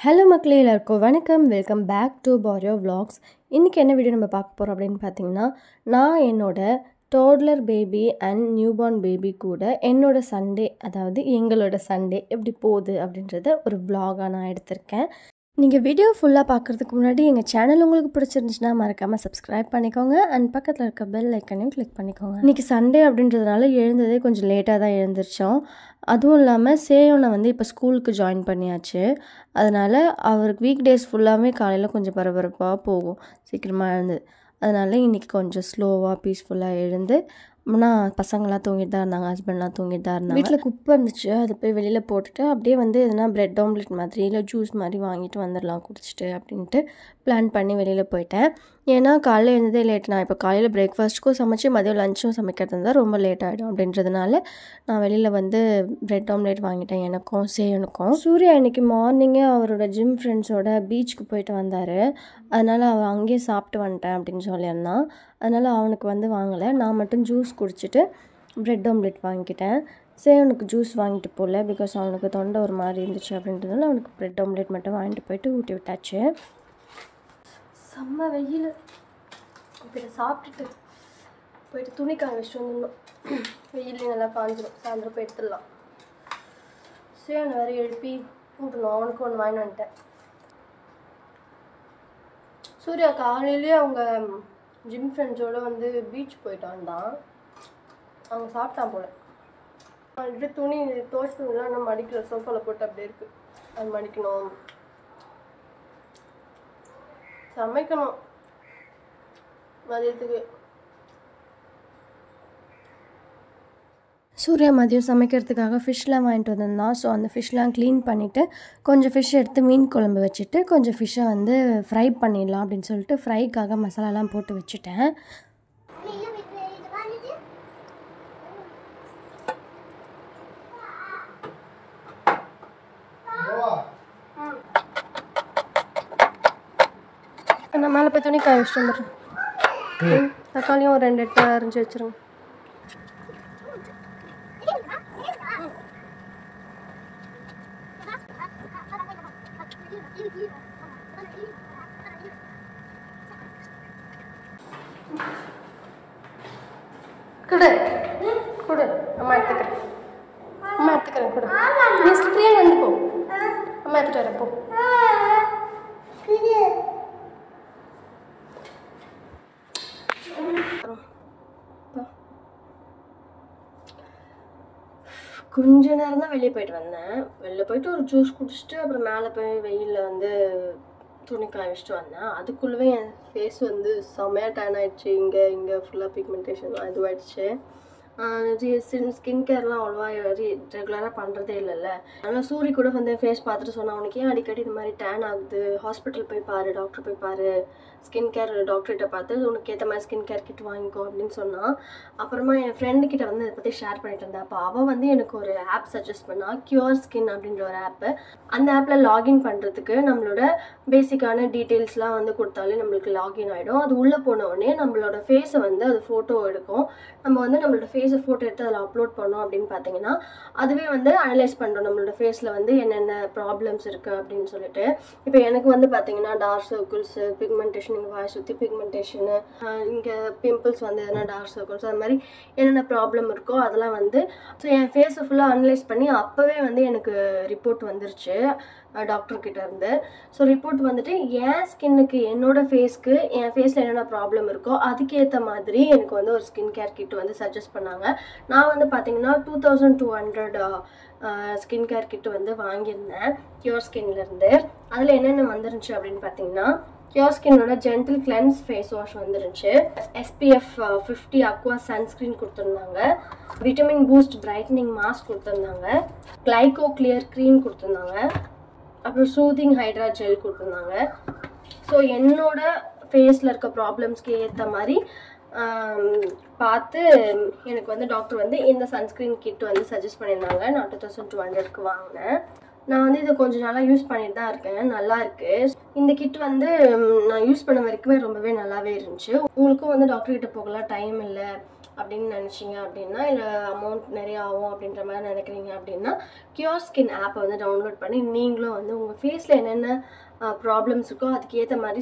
Hello மக்களே, எல்லாருக்கும் வணக்கம். வெல்கம் பேக் டு பாரியோ விலாக்ஸ். இன்றைக்கி என்ன வீடியோ நம்ம பார்க்க போகிறோம் அப்படின்னு பார்த்தீங்கன்னா, நான் என்னோடய toddler baby and newborn baby கூட என்னோட சண்டே, அதாவது எங்களோட சண்டே எப்படி போகுது அப்படின்றத ஒரு விலாகாக நான் எடுத்திருக்கேன். நீங்கள் வீடியோ ஃபுல்லாக பார்க்குறதுக்கு முன்னாடி எங்கள் சேனல் உங்களுக்கு பிடிச்சிருந்துச்சுன்னா மறக்காமல் சப்ஸ்கிரைப் பண்ணிக்கோங்க அண்ட் பக்கத்தில் இருக்க பெல் ஐக்கனையும் கிளிக் பண்ணிக்கோங்க. இன்றைக்கி சண்டே அப்படின்றதுனால எழுந்ததே கொஞ்சம் லேட்டாக தான் எழுந்திரிச்சோம். அதுவும் இல்லாமல் சேயோனை இப்போ ஸ்கூலுக்கு ஜாயின் பண்ணியாச்சு. அதனால் அவருக்கு வீக் டேஸ் ஃபுல்லாகவே காலையில் கொஞ்சம் பரபரப்பாக போகும், சீக்கிரமாக எழுந்து. அதனால் இன்றைக்கி கொஞ்சம் ஸ்லோவாக பீஸ்ஃபுல்லாக எழுந்து, ஆனால் பசங்களாம் தூங்கிட்டு தான் இருந்தாங்க, ஹஸ்பண்ட்லாம் தூங்கிட்டு தான் இருந்தாங்க. வீட்டில் குப்பை இருந்துச்சு, அதை போய் வெளியில் போட்டுட்டு அப்படியே எதுனா பிரெட் ஆம்லெட் மாதிரி இல்லை ஜூஸ் மாதிரி வாங்கிட்டு வந்துடலாம் குடிச்சிட்டு அப்படின்ட்டு பிளான் பண்ணி வெளியில் போயிட்டேன். ஏன்னா காலையில் எழுந்ததே லேட். நான் இப்போ காலையில் பிரேக்ஃபாஸ்ட்டுக்கும் சமைச்சு மதியம் லஞ்சும் சமைக்கிறது இருந்தால் ரொம்ப லேட் ஆகிடும் அப்படின்றதுனால நான் வெளியில் பிரெட் ஆம்லெட் வாங்கிட்டேன் எனக்கும் சேயனுக்கும். சூர்யா இன்றைக்கி மார்னிங்கே அவரோட ஜிம் ஃப்ரெண்ட்ஸோட பீச்சுக்கு போயிட்டு வந்தார். அதனால் அவன் அங்கேயே சாப்பிட்டு வந்துட்டேன் அப்படின்னு சொல்லியிருந்தான். அதனால் அவனுக்கு வாங்கலை. நான் மட்டும் ஜூஸ் குடிச்சிட்டு பிரெட் ஆம்லெட் வாங்கிக்கிட்டேன். சேவனுக்கு ஜூஸ் வாங்கிட்டு போகல, பிகாஸ் அவனுக்கு தொண்டை ஒரு மாதிரி இருந்துச்சு அப்படின்றதுனால அவனுக்கு பிரெட் ஆம்லெட் மட்டும் வாங்கிட்டு போயிட்டு ஊட்டி விட்டாச்சு. செம்ம வெயில். இப்போ இதை சாப்பிட்டுட்டு போயிட்டு துணி காய வச்சுட்டு வந்துடணும். வெயிலே நல்லா காஞ்சிடும், சாயந்தரம் போய் எடுத்துடலாம். சேவனை வேறு எழுப்பி கூட்டணும், அவனுக்கு ஒன்று வாங்கி வந்துட்டேன். சூர்யா காலையிலேயே அவங்க ஜிம் ஃப்ரெண்ட்ஸோடு பீச் போயிட்டு வந்தான். அவங்க சாப்பிட்டான் போல. வந்துட்டு துணி துவைச்சதுலாம் நம்ம மடிக்கிற சோஃபாவில் போட்டு அப்படியே இருக்குது. அது மடிக்கணும், சமைக்கணும் மதியத்துக்கு. சூர்யா மதியம் சமைக்கிறதுக்காக ஃபிஷ்லாம் வாங்கிட்டு வந்திருந்தான். ஸோ அந்த ஃபிஷ்லாம் க்ளீன் பண்ணிவிட்டு கொஞ்சம் ஃபிஷ் எடுத்து மீன் குழம்பு வச்சுட்டு கொஞ்சம் ஃபிஷ்ஷை ஃப்ரை பண்ணிடலாம் அப்படின்னு சொல்லிட்டு ஃப்ரைக்காக மசாலாலாம் போட்டு வச்சுட்டேன். நான் மேலே போய் துணி காய வச்சுட்டு வந்துடுறேன். தக்காளியும் ஒரு 2 எட்டு அரைஞ்சி வச்சுருங்க. கொடு கொடு, அம்மா எடுத்துக்கிறேன். அம்மா எடுத்துக்கிறேன், கொடு. நீ ஃப்ரீயாக வந்து போ, அம்மா எடுத்துகிட்டு வரேன் போ. கொஞ்ச நேரம் தான் வெளியே போயிட்டு வந்தேன். வெளில போயிட்டு ஒரு ஜூஸ் குடிச்சிட்டு அப்புறம் மேலே போய் வெயிலில் துணி காய வச்சுட்டு வந்தேன். அதுக்குள்ளவே என் ஃபேஸ் செம்மையாக டேன் ஆகிடுச்சு. இங்கே ஃபுல்லாக பிக்மெண்டேஷன்லாம் இதுவாகிடுச்சு. ஸ்கின் கேர்லாம் அவ்வளோவா ரெகுலராக பண்ணுறதே இல்லைல்ல. அதனால் சூரி கூட ஃபேஸ் பார்த்துட்டு சொன்னான், உனக்கு ஏன் அடிக்கடி இது மாதிரி டேன் ஆகுது, ஹாஸ்பிட்டல் போய் பாரு, டாக்டர் போய் பாரு, ஸ்கின் கேர் டாக்டர்கிட்ட பார்த்து உனக்கு ஏற்ற மாதிரி ஸ்கின் கேர் கிட் வாங்கிக்கோ அப்படின்னு சொன்னான். அப்புறமா என் ஃப்ரெண்டுக்கிட்ட இதை பற்றி ஷேர் பண்ணிட்டு இருந்தேன். அப்போ அவள் எனக்கு ஒரு ஆப் சஜஸ்ட் பண்ணால், கியூர் ஸ்கின் அப்படின்ற ஒரு ஆப்பு. அந்த ஆப்பில் லாகின் பண்ணுறதுக்கு நம்மளோட பேசிக்கான டீட்டெயில்ஸ்லாம் கொடுத்தாலே நம்மளுக்கு லாகின் ஆகிடும். அது உள்ளே போன உடனே நம்மளோட ஃபேஸை அது ஃபோட்டோ எடுக்கும். நம்ம நம்மளோட ஃபேஸை ஃபோட்டோ எடுத்து அதில் அப்லோட் பண்ணோம் அப்படின்னு பார்த்தீங்கன்னா அதுவே அனலைஸ் பண்ணுறோம் நம்மளோட ஃபேஸில் என்னென்ன ப்ராப்ளம்ஸ் இருக்குது அப்படின்னு சொல்லிட்டு. இப்போ எனக்கு பார்த்தீங்கன்னா டார்க் சர்க்கிள்ஸு, பிக்மெண்டேஷன், இங்கே வாய் சுற்றி பிக்மெண்டேஷனு, இங்கே பிம்பிள்ஸ் எதனா டார்க் சர்க்கிள்ஸ், அது மாதிரி என்னென்ன ப்ராப்ளம் இருக்கோ அதெல்லாம் ஸோ என் ஃபேஸை ஃபுல்லாக அனலைஸ் பண்ணி அப்போவே எனக்கு ரிப்போர்ட் வந்துருச்சு டாக்டர்கிட்ட இருந்து. ஸோ ரிப்போர்ட் என் ஸ்கின்னுக்கு, என்னோட ஃபேஸ்க்கு, என் ஃபேஸில் என்னென்ன ப்ராப்ளம் இருக்கோ அதுக்கேற்ற மாதிரி எனக்கு ஒரு ஸ்கின் கேர் கிட் சஜஸ்ட் பண்ணாங்க. நான் பார்த்தீங்கன்னா 2200 ஸ்கின் கேர் கிட்டு வாங்கியிருந்தேன் கியூர் ஸ்கின்லேருந்து. அதில் என்னென்ன வந்துருந்துச்சு அப்படின்னு பார்த்தீங்கன்னா, கியூர் ஸ்கின்னோட ஜென்டில் கிளென்ஸ் ஃபேஸ் வாஷ் வந்துருந்துச்சு, SPF 50 அக்வா சன்ஸ்க்ரீன் கொடுத்துருந்தாங்க, விட்டமின் பூஸ்ட் பிரைட்னிங் மாஸ்க் கொடுத்துருந்தாங்க, கிளைகோ கிளியர் க்ரீம் கொடுத்துருந்தாங்க, அப்புறம் சூதிங் ஹைட்ரா ஜெல் கொடுத்துருந்தாங்க. ஸோ என்னோட ஃபேஸில் இருக்க ப்ராப்ளம்ஸ்க்கு ஏற்ற மாதிரி பார்த்து எனக்கு டாக்டர் இந்த சன்ஸ்க்ரீன் கிட் சஜஸ்ட் பண்ணியிருந்தாங்க. நான் 2200க்கு வாங்கினேன். நான் இதை கொஞ்சம் நாளாக யூஸ் பண்ணிட்டு தான் இருக்கேன். நல்லா இருக்குது இந்த கிட். நான் யூஸ் பண்ண வரைக்குமே ரொம்பவே நல்லாவே இருந்துச்சு. உங்களுக்கும் டாக்டர்கிட்ட போகலாம் டைம் இல்லை, அப்படின்னு நினச்சிங்க அப்படின்னா, இல்லை அமௌண்ட் நிறையா ஆகும் அப்படின்ற மாதிரி நினைக்கிறீங்க அப்படின்னா, கியூர் ஸ்கின் ஆப்பை வந்து டவுன்லோட் பண்ணி நீங்களும் வந்து உங்கள் ஃபேஸில் என்னென்ன ப்ராப்ளம்ஸ் இருக்கோ அதுக்கேற்ற மாதிரி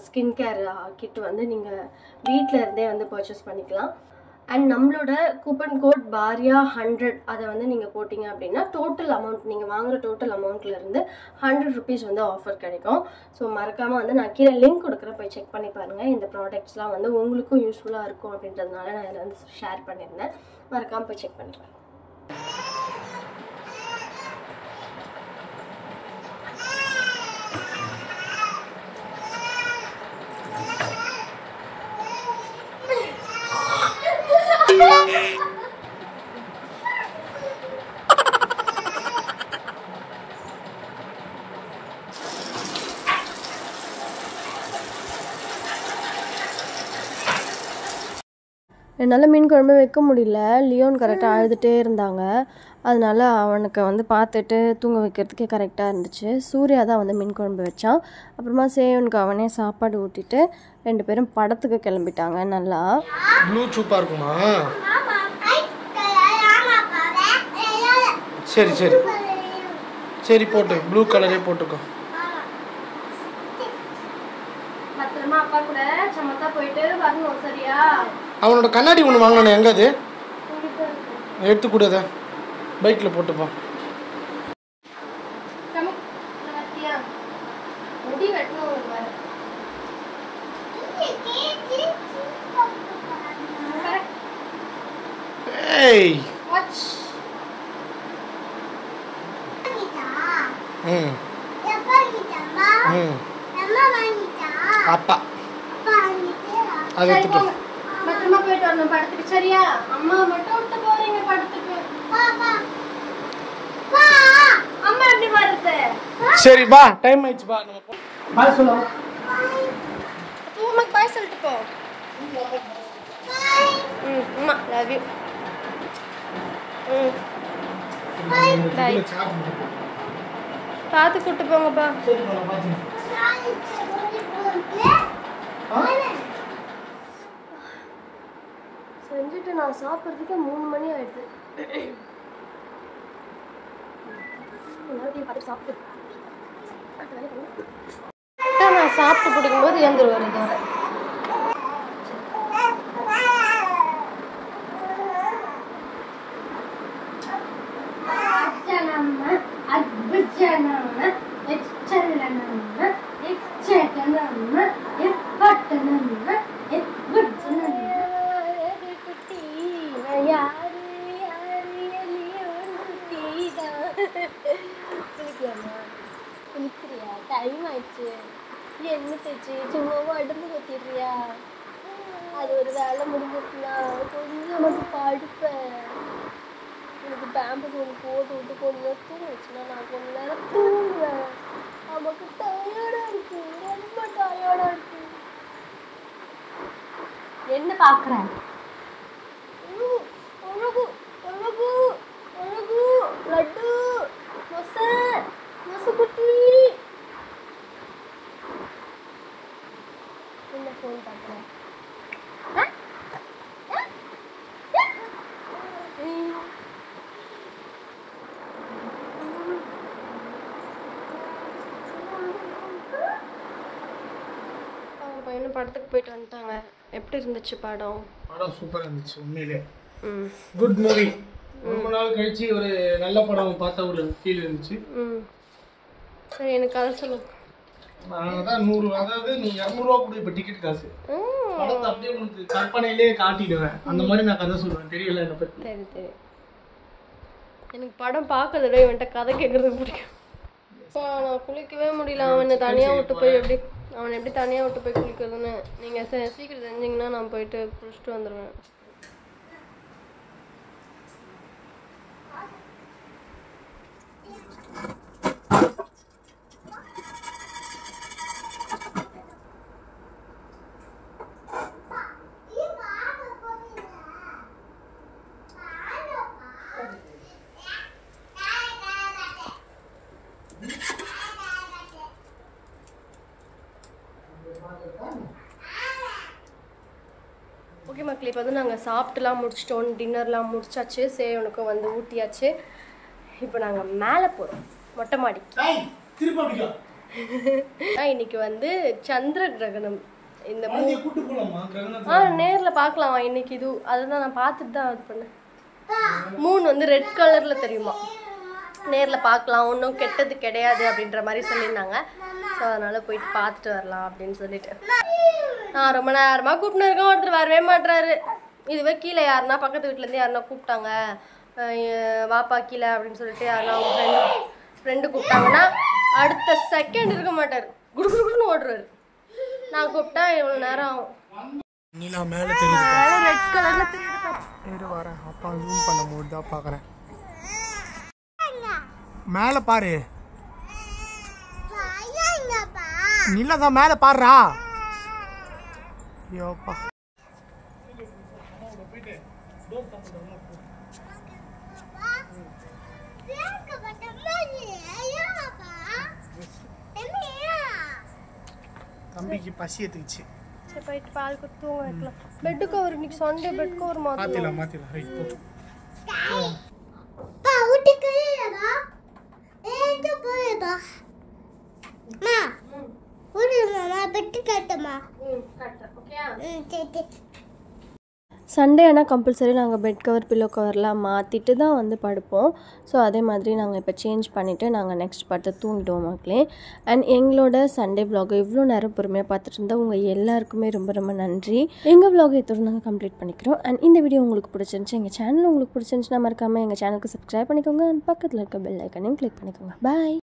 ஸ்கின் கேர் கிட் வந்து நீங்கள் வீட்டில் இருந்தே வந்து பர்ச்சேஸ் பண்ணிக்கலாம். அண்ட் நம்மளோட கூப்பன் கோட் BARYA100 அதை வந்து நீங்கள் போட்டிங்க அப்படின்னா டோட்டல் அமௌண்ட் நீங்கள் வாங்குகிற டோட்டல் அமௌண்ட்லேருந்து 100 rupees வந்து ஆஃபர் கிடைக்கும். ஸோ மறக்காமல் வந்து நான் கீழே லிங்க் கொடுக்குறேன், போய் செக் பண்ணி பாருங்கள். இந்த ப்ராடக்ட்ஸ்லாம் வந்து உங்களுக்கும் யூஸ்ஃபுல்லாக இருக்கும் அப்படின்றதுனால நான் இதில் வந்து ஷேர் பண்ணியிருந்தேன். மறக்காமல் போய் செக் பண்ணுறேன். என்னால் மீன் குழம்பு வைக்க முடியல. லியோன் கரெக்டாக அழுதுகிட்டே இருந்தாங்க. அதனால் அவனுக்கு வந்து பார்த்துட்டு தூங்க வைக்கிறதுக்கே கரெக்டாக இருந்துச்சு. சூர்யா தான் வந்து மீன் குழம்பு வச்சான். அப்புறமா சேவனுக்கு அவனே சாப்பாடு ஊட்டிட்டு 2 பேரும் படத்துக்கு கிளம்பிட்டாங்க. நல்லா ப்ளூ சூப்பராக இருக்குமா? சரி சரி சரி போட்டு ப்ளூ கலரே போட்டுக்கோ. பத்திரமா அப்பா கூட சமத்தா போயிட்டு வரணும், சரியா? அவனோட கண்ணாடி ஒன்று வாங்கினேன், எங்கே அது? எடுத்து கூடாத, பைக்கில் போட்டுப்பான். முடி வெட்டணும். ஏய் அப்பா அதை எடுத்துட்டு பத்திரமா போயிட்டு வரணும் படத்துக்கு, சரியா? அம்மா மட்டும் விட்டு போறீங்க படத்துக்கு. அம்மா எப்படி வருது? சரி பா, டைம் ஆயிடுச்சு பா, நம்ம போ. பாய் சொல்லலாம். அம்மாக்கு பாய் சொல்லிட்டு போ. அம்மா லவ் யூ. பாய். பார்த்து கூட்டு போங்கப்பா. செஞ்சுட்டு நான் சாப்பிட்றதுக்கு 3 மணி ஆயிடுது. நான் சாப்பிட்டு பிடிக்கும்போது எழுந்துருவாரு. டைம் ஆயிடுச்சு. என்ன தேய்ச்சி சும்மாவா அடுப்பு கொத்திடுறியா? அது ஒரு வேலை முடிஞ்சிருச்சுன்னா கொஞ்சம் மட்டும் படுப்பேன். எனக்கு பேம்பஸ் ஒன்று போட்டு விட்டு கொஞ்சம் நேரம் தூங்க வச்சுன்னா நான் கொஞ்ச நேரம் தூங்குவேன். நமக்கு டயர்டாக இருக்கு, ரொம்ப டயர்டாக இருக்கு. என்ன பார்க்குறேன்? அழகு அழகு அழகு லட்டு குட்டி. என்ன ஃபோன் பார்க்குறேன்? பையனும் படத்துக்கு போயிட்டு வந்துட்டாங்க. எப்படி இருந்துச்சு படம்? படம் சூப்பராக இருந்துச்சு, உண்மையிலே குட் மூவி. ரொம்ப நாள் கழிச்சு ஒரு நல்ல படம் பார்த்த ஒரு ஃபீல் இருந்துச்சு. சரி, எனக்கு கதை சொல்லு. அதான் 100, அதாவது நீ 200 ரூபா கொடு இப்போ டிக்கெட் காசு. படத்தை அப்படியே உனக்கு கற்பனையிலே காட்டிடுவேன். அந்த மாதிரி நான் கதை சொல்லுவேன். தெரியல என்னை பற்றி. சரி சரி. எனக்கு படம் பார்க்கறத விட இவன்ட்ட கதை கேட்கறதுக்கு பிடிக்கும். நான் குளிக்கவே முடியல. அவனை தனியாக விட்டு போய் எப்படி தனியாக விட்டு போய் குளிக்கிறதுன்னு நீங்கள் சீக்கிரம் செஞ்சீங்கன்னா நான் போயிட்டு குளிச்சுட்டு வந்துடுவேன். ஓகே மக்களே இப்போ வந்து நாங்கள் சாப்பிட்டுலாம் முடிச்சிட்டோம், டின்னர்லாம் முடிச்சாச்சு, சேவனுக்கும் வந்து ஊட்டியாச்சு. இப்போ நாங்கள் மேலே போகிறோம் மொட்டை மாடிக்கு. இன்னைக்கு வந்து சந்திர கிரகணம். இந்த நேரில் பார்க்கலாம் இன்னைக்கு. இது அதுதான் நான் பார்த்துட்டு தான் இது பண்ணேன். மூன் வந்து ரெட் கலரில் தெரியுமா, நேரில் பார்க்கலாம், ஒன்றும் கெட்டது கிடையாது அப்படின்ற மாதிரி சொல்லியிருந்தாங்க. ஸோ அதனால் போயிட்டு பார்த்துட்டு வரலாம் அப்படின்னு சொல்லிட்டு நான் ரொம்ப நேரமாக கூப்பிட்டு இருக்கேன். ஒருத்தர் வரவே மாட்டுறாரு. இதுவே கீழே யாருன்னா பக்கத்து வீட்டிலேருந்து யாருன்னா கூப்பிட்டாங்க, வாப்பா கீழே அப்படின்னு சொல்லிட்டு யாருன்னா அவங்க ஃப்ரெண்டு கூப்பிட்டாங்கன்னா அடுத்த செகண்ட் இருக்க மாட்டார், குடு குடுன்னு ஓடுறாரு. நான் கூப்பிட்டா இவ்வளோ நேரம் ஆகும். ரெட் கலர்ல வரேன். அப்பா ஜூம் பண்ணும்போது தான் பார்க்குறேன். மேலே பாரு, நிலதான் மேலே பாடுறா. ஐயோப்பா தம்பிக்கு பசி எடுத்துச்சு. சரி போயிட்டு பால் கொடுத்து தூங்க வைக்கலாம். பெட்டு கவர் இன்னைக்கு சண்டே, பெட் கவர் மாத்திலாம். ரைட் போ. பா ஊட்டிக்கு ஏடா ஏங்க போறடா மா ஊரு மாமா பெட்டு கட்டமா கட்ட ஓகே. சரி சண்டே ஆனால் கம்பல்சரி நாங்கள் பெட் கவர் பில்லோ கவர்லாம் மாற்றிட்டு தான் வந்து படுப்போம். ஸோ அதே மாதிரி நாங்கள் இப்போ சேஞ்ச் பண்ணிவிட்டு நாங்கள் நெக்ஸ்ட் படுத்து தூங்கிடுவோம் மக்களே. அண்ட் எங்களோட சண்டே விலாகை இவ்வளோ நேரம் பொறுமையாக பார்த்துட்டு இருந்தால் உங்கள் எல்லாருக்குமே ரொம்ப ரொம்ப நன்றி. எங்கள் விலாகை இதோடு நாங்கள் கம்ப்ளீட் பண்ணிக்கிறோம். அண்ட் இந்த வீடியோ உங்களுக்கு பிடிச்சிருந்துச்சு, எங்கள் சேனல் உங்களுக்கு பிடிச்சிருந்துச்சுன்னா மறக்காமல் எங்கள் சேனலுக்கு சப்ஸ்கிரைப் பண்ணிக்கோங்க. அண்ட் பக்கத்தில் இருக்க பெல் ஐக்கனையும் கிளிக் பண்ணிக்கோங்க. பாய்.